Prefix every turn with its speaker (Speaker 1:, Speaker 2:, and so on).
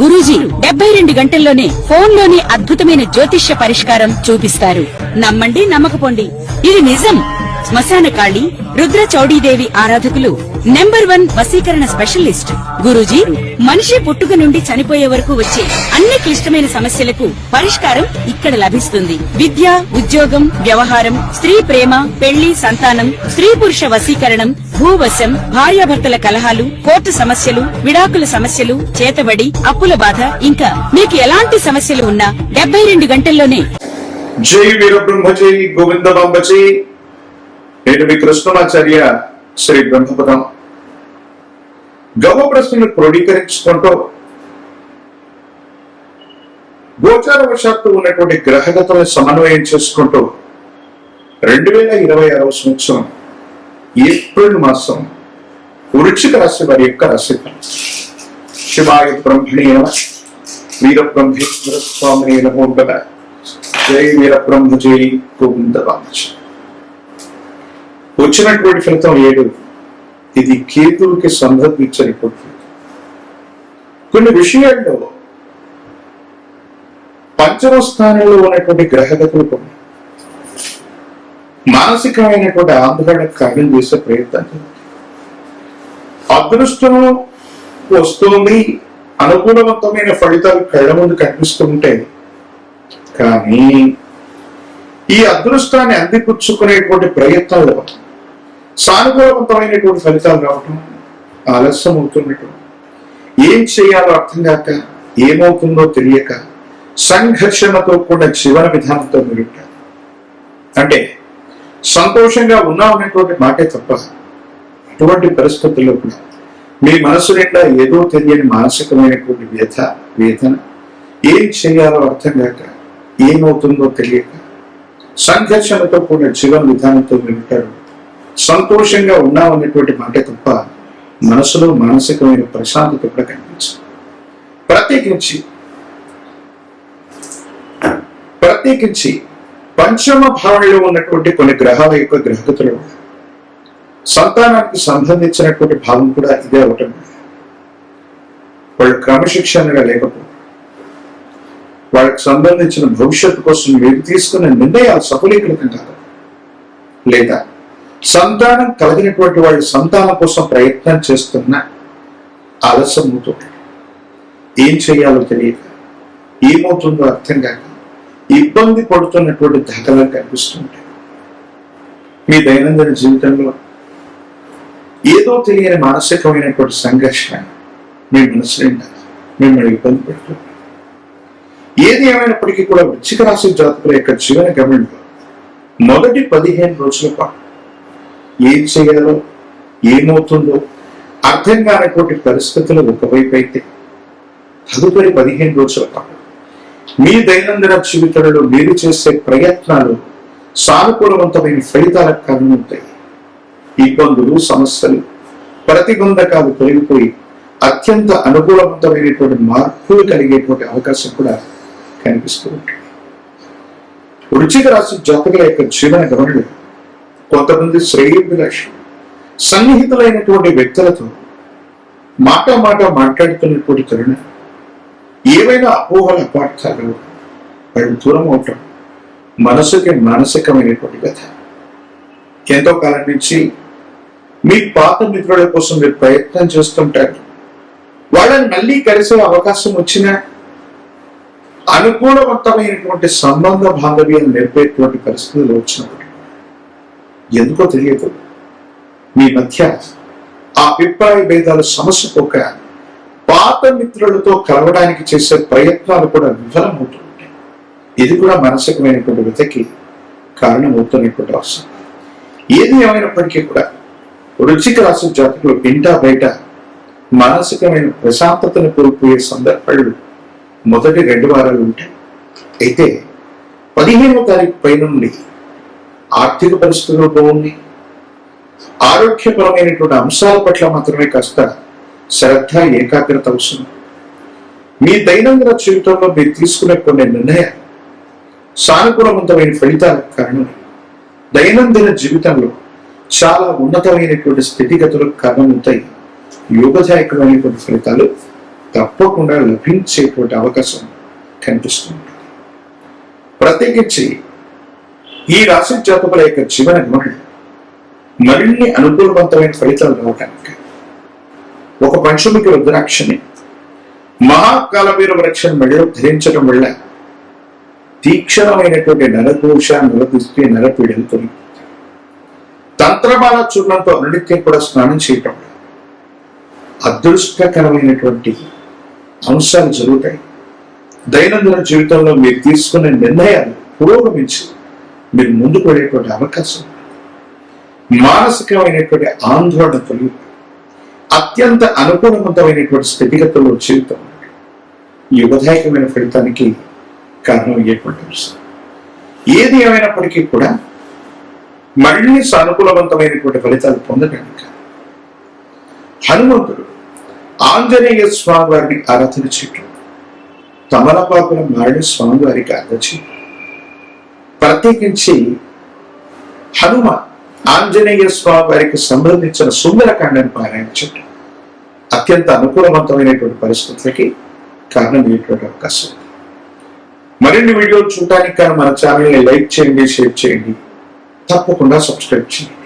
Speaker 1: గురూజీ 72 గంటల్లోనే ఫోన్ లోని అద్భుతమైన జ్యోతిష్య పరిష్కారం చూపిస్తారు. నమ్మండి, నమ్మకపోండి, ఇది నిజం. శ్మశాన కాళి రుద్ర చౌడీదేవి ఆరాధకులు నంబర్ 1 వశీకరణ స్పెషలిస్ట్. గురూజీ మనిషి పుట్టుక నుండి చనిపోయే వరకు వచ్చే అన్ని క్లిష్టమైన సమస్యలకు పరిష్కారం ఇక్కడ లభిస్తుంది. విద్య, ఉద్యోగం, వ్యవహారం, స్త్రీ ప్రేమ, పెళ్లి, సంతానం, స్త్రీ పురుష వశీకరణం, భూవశం, భార్యాభర్తల కలహాలు, కోర్టు సమస్యలు, విడాకుల సమస్యలు, చేతబడి, అప్పుల బాధ, ఇంకా మీకు ఎలాంటి సమస్యలు ఉన్నా 72 గంటల్లోనే.
Speaker 2: జై వీరబ్రహ్మజీ గోవిందబాంబజీ. నేను మీ కృష్ణమాచార్య శ్రీ బ్రహ్మపదం. గవ ప్రశ్నలు క్రోడీకరించుకుంటూ గోచారవశాత్తు ఉన్నటువంటి గ్రహగతులను సమన్వయం చేసుకుంటూ 2026వ సంవత్సరం ఏప్రిల్ మాసం వృశ్చిక రాశి వారి యొక్క రాశి శివాయ బ్రహ్మణి వీరబ్రహ్మేశ్వర స్వామి నమో నమః. జై వీరబ్రహ్మజీ గోవిందబాంబజీ. వచ్చినటువంటి ఫలితం 7. ఇది కేతువుకి సంబంధించినటువంటి కొన్ని విషయాల్లో పంచమ స్థానంలో ఉన్నటువంటి గ్రహగతులకు మానసికమైనటువంటి ఆందోళన కారణం చేసే ప్రయత్నం. అదృష్టం వస్తుంది, అనుకూలవంతమైన ఫలితాలు కళ్ళ ముందు కనిపిస్తుంటే కానీ ఈ అదృష్టాన్ని అందిపుచ్చుకునేటువంటి ప్రయత్నంలో సానుకూలవంతమైనటువంటి ఫలితాలు రావటం ఆలస్యం అవుతున్నటువంటి, ఏం చేయాలో అర్థం కాక, ఏమవుతుందో తెలియక సంఘర్షణతో కూడిన జీవన విధానంతో మెరుగుతారు. అంటే సంతోషంగా ఉన్నటువంటి మాటే తప్ప అటువంటి పరిస్థితుల్లో కూడా మీ మనసు నిండా ఏదో తెలియని మానసికమైనటువంటి వేదన, ఏం చేయాలో అర్థం కాక, ఏమవుతుందో తెలియక సంఘర్షణతో కూడిన జీవన విధానంతో మెరుగుతారు. సంతోషంగా ఉన్నామనేటువంటి మాట తప్ప మనసులో మానసికమైన ప్రశాంతత కూడా కనిపించదు. ప్రత్యేకించి పంచమ భావంలో ఉన్నటువంటి కొన్ని గ్రహాల యొక్క గ్రహగతులు సంతానానికి సంబంధించినటువంటి భావం కూడా ఇదే అవటం. వాళ్ళు క్రమశిక్షణగా లేకపోతే వాళ్ళకి సంబంధించిన భవిష్యత్తు కోసం మీరు తీసుకున్న నిర్ణయాలు సఫలీకృతం కాదు, లేదా సంతానం కలిగినటువంటి వాళ్ళు సంతానం కోసం ప్రయత్నం చేస్తున్న ఆలస్యం అవుతుంది. ఏం చేయాలో తెలియక, ఏమవుతుందో అర్థం కాక ఇబ్బంది పడుతున్నటువంటి దాఖలాలు కనిపిస్తుంటాయి. మీ దైనందిన జీవితంలో ఏదో తెలియని మానసికమైనటువంటి సంఘర్షణ మీ మనసు నిండా మిమ్మల్ని ఇబ్బంది పెడుతుంది. ఏది ఏమైనప్పటికీ కూడా వృశ్చిక రాశి జాతకుల యొక్క జీవన గమనంలో మొదటి 15 రోజుల పాటు ఏం చేయాలో, ఏమవుతుందో అర్థం కానటువంటి పరిస్థితులు ఒకవైపు అయితే, తదుపరి 15 రోజుల పాటు మీ దైనందిన జీవితంలో మీరు చేసే ప్రయత్నాలు సానుకూలవంతమైన ఫలితాలకు కారణమవుతాయి. ఇబ్బందులు, సమస్యలు, ప్రతిబంధకాలు తొలగిపోయి అత్యంత అనుకూలవంతమైనటువంటి మార్పులు కలిగేటువంటి అవకాశం కూడా కనిపిస్తూ ఉంటుంది. వృశ్చిక రాశి జాతకుల యొక్క జీవన గమనంలో కొంతమంది శ్రేయోభిలాషి సన్నిహితులైనటువంటి వ్యక్తులతో మాట మాట్లాడుతున్నటువంటి తరుణం ఏవైనా అపోహల అపార్థాలు వాళ్ళు దూరం అవటం మనసుకి మానసికమైనటువంటి కథ. ఎంతో కాలం నుంచి మీ పాత మిత్రుల కోసం మీరు ప్రయత్నం చేస్తుంటారు. వాళ్ళని మళ్ళీ కలిసే అవకాశం వచ్చినా అనుకూలవంతమైనటువంటి సంబంధ బాంధవ్యాలు నేర్పేటువంటి పరిస్థితులు వచ్చినప్పుడు ఎందుకో తెలియదు మీ మధ్య ఆ అభిప్రాయ భేదాలు సమస్య పోక పాత మిత్రులతో కలవడానికి చేసే ప్రయత్నాలు కూడా విఫలమవుతుంటాయి. ఇది కూడా మానసికమైనటువంటి వ్యతకి కారణమవుతున్నటువంటి అవసరం. ఏది ఏమైనప్పటికీ కూడా వృశ్చిక రాశి జాతకులు ఇంటా బయట మానసికమైన ప్రశాంతతను కోల్పోయే సందర్భాలు మొదటి 2 వారాలు ఉంటాయి. అయితే 15వ తారీఖు పై నుండి ఆర్థిక పరిస్థితులు బాగుంది, ఆరోగ్యపరమైనటువంటి అంశాల పట్ల మాత్రమే కాస్త శ్రద్ధ, ఏకాగ్రత అవసరం. మీ దైనందిన జీవితంలో మీరు తీసుకునే కొన్ని నిర్ణయాలు సానుకూలవంతమైన ఫలితాలకు కారణం. దైనందిన జీవితంలో చాలా ఉన్నతమైనటువంటి స్థితిగతులకు కారణమవుతాయి. యోగదాయకమైనటువంటి ఫలితాలు తప్పకుండా లభించేటువంటి అవకాశం కనిపిస్తూ ఉంటుంది. ప్రత్యేకించి ఈ రాశి జాతకుల యొక్క జీవన గమనం మరిన్ని అనుకూలవంతమైన ఫలితాలు రావడానికి ఒక పంచముఖి రుద్రాక్షని మహాకాలవీర వృక్షం మెడలో ధరించడం వల్ల తీక్షణమైనటువంటి నరదోష నరదృష్టి నరపీడలు తొలగిపోతాయి. తంత్రమాల చూర్ణంతో అనునిత్యం కూడా స్నానం చేయటం వల్ల అదృష్టకరమైనటువంటి అంశాలు జరుగుతాయి. దైనందిన జీవితంలో మీరు తీసుకునే నిర్ణయాలు పురోగమించి మీరు ముందుకు వెళ్ళేటువంటి అవకాశం, మానసికమైనటువంటి ఆందోళన తొలగి అత్యంత అనుకూలవంతమైనటువంటి స్థితిగతుల్లో జీవితం యుగదాయకమైన ఫలితానికి కారణమయ్యేటువంటి అంశం. ఏది ఏమైనప్పటికీ కూడా మరిన్ని సానుకూలవంతమైనటువంటి ఫలితాలు పొందడానికి హనుమంతుడు ఆంజనేయ స్వామి వారిని ఆరాధన చేయటం, తమలపాకుల మారిన స్వామి వారికి అందచేయటం, ప్రత్యేకించి హనుమ ఆంజనేయ స్వామి వారికి సంబంధించిన సుందరకాండాన్ని పారాయణించటం అత్యంత అనుకూలవంతమైనటువంటి పరిస్థితులకి కారణమయ్యేటువంటి అవకాశం ఉంది. మరిన్ని వీడియోలు చూడటానికి కానీ మన ఛానల్ని లైక్ చేయండి, షేర్ చేయండి, తప్పకుండా సబ్స్క్రైబ్ చేయండి.